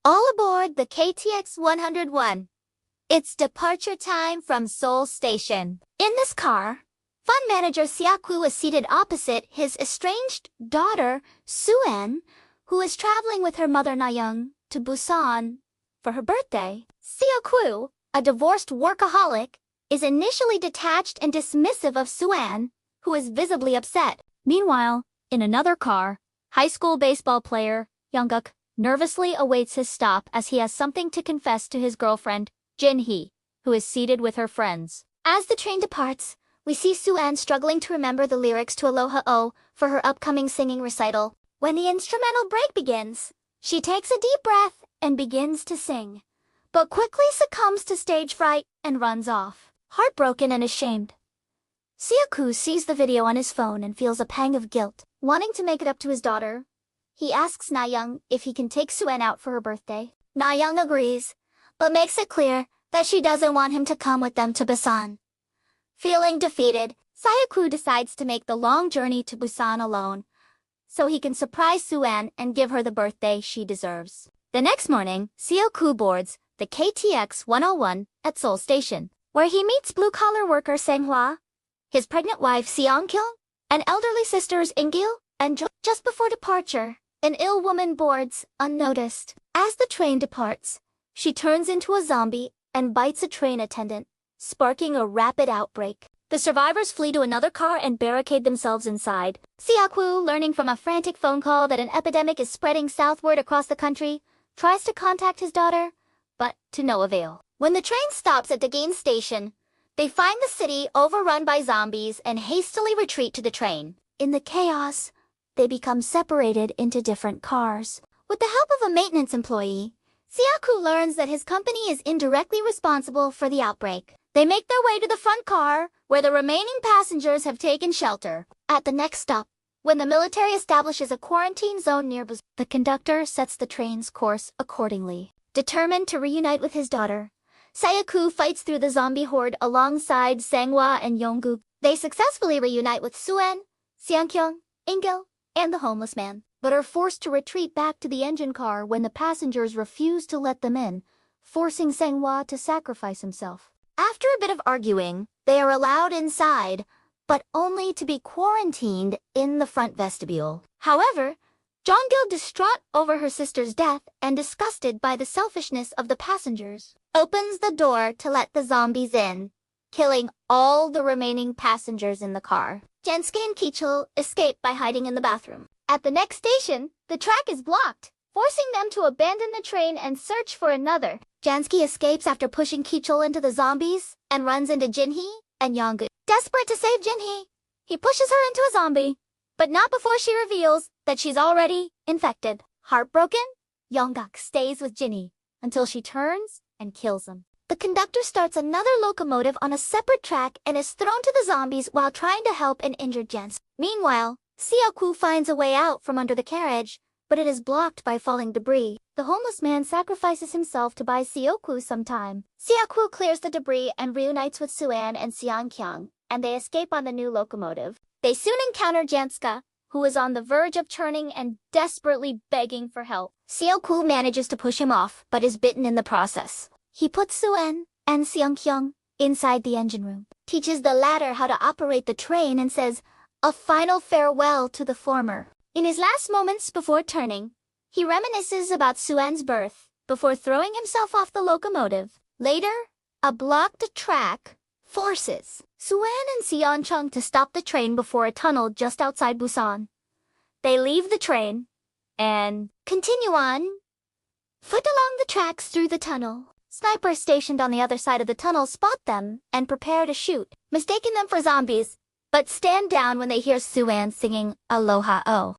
All aboard the KTX 101. It's departure time from Seoul Station. In this car, fund manager Seok-woo is seated opposite his estranged daughter, Soo-an, who is traveling with her mother Na-young to Busan for her birthday. Seok-woo, a divorced workaholic, is initially detached and dismissive of Soo-an, who is visibly upset. Meanwhile, in another car, high school baseball player Young-guk nervously awaits his stop as he has something to confess to his girlfriend, Jin-hee, who is seated with her friends. As the train departs, we see Soo-an struggling to remember the lyrics to Aloha O for her upcoming singing recital. When the instrumental break begins, she takes a deep breath and begins to sing, but quickly succumbs to stage fright and runs off. Heartbroken and ashamed, Seok-woo sees the video on his phone and feels a pang of guilt. Wanting to make it up to his daughter, he asks Na-young if he can take Soo-an out for her birthday. Na-young agrees, but makes it clear that she doesn't want him to come with them to Busan. Feeling defeated, Seok-woo decides to make the long journey to Busan alone, so he can surprise Soo-an and give her the birthday she deserves. The next morning, Seok-woo boards the KTX 101 at Seoul Station, where he meets blue-collar worker Sang-hwa, his pregnant wife Seong-kyung, and elderly sisters In-gil and Jo. Just before departure, an ill woman boards, unnoticed. As the train departs, she turns into a zombie and bites a train attendant, sparking a rapid outbreak. The survivors flee to another car and barricade themselves inside. Seok-woo, learning from a frantic phone call that an epidemic is spreading southward across the country, tries to contact his daughter, but to no avail. When the train stops at Daegeun Station, they find the city overrun by zombies and hastily retreat to the train. In the chaos, they become separated into different cars. With the help of a maintenance employee, Seok-woo learns that his company is indirectly responsible for the outbreak. They make their way to the front car, where the remaining passengers have taken shelter. At the next stop, when the military establishes a quarantine zone near Busan, the conductor sets the train's course accordingly. Determined to reunite with his daughter, Seok-woo fights through the zombie horde alongside Sang-hwa and Young-guk. They successfully reunite with Soo-an, Seong-kyung, In-gil, and the homeless man, but are forced to retreat back to the engine car when the passengers refuse to let them in, forcing Sang-hwa to sacrifice himself. After a bit of arguing, they are allowed inside, but only to be quarantined in the front vestibule. However, Jong-gil, distraught over her sister's death and disgusted by the selfishness of the passengers, opens the door to let the zombies in, killing all the remaining passengers in the car. Jansky and Kichul escape by hiding in the bathroom. At the next station, the track is blocked, forcing them to abandon the train and search for another. Jansky escapes after pushing Kichul into the zombies and runs into Jin-hee and Young-guk. Desperate to save Jin-hee, he pushes her into a zombie, but not before she reveals that she's already infected. Heartbroken, Young-guk stays with Jin-hee until she turns and kills him. The conductor starts another locomotive on a separate track and is thrown to the zombies while trying to help an injured Jansky. Meanwhile, Seok-woo finds a way out from under the carriage, but it is blocked by falling debris. The homeless man sacrifices himself to buy Seok-woo some time. Seok-woo clears the debris and reunites with Soo-an and Seong-kyung, and they escape on the new locomotive. They soon encounter Janska, who is on the verge of turning and desperately begging for help. Seok-woo manages to push him off, but is bitten in the process. He puts Soo-an and Seong-kyung inside the engine room, teaches the latter how to operate the train, and says a final farewell to the former. In his last moments before turning, he reminisces about Soo-an's birth before throwing himself off the locomotive. Later, a blocked track forces Soo-an and Seong-kyung to stop the train before a tunnel just outside Busan. They leave the train and continue on foot along the tracks through the tunnel. Snipers stationed on the other side of the tunnel spot them and prepare to shoot, mistaking them for zombies, but stand down when they hear Soo-an singing Aloha O.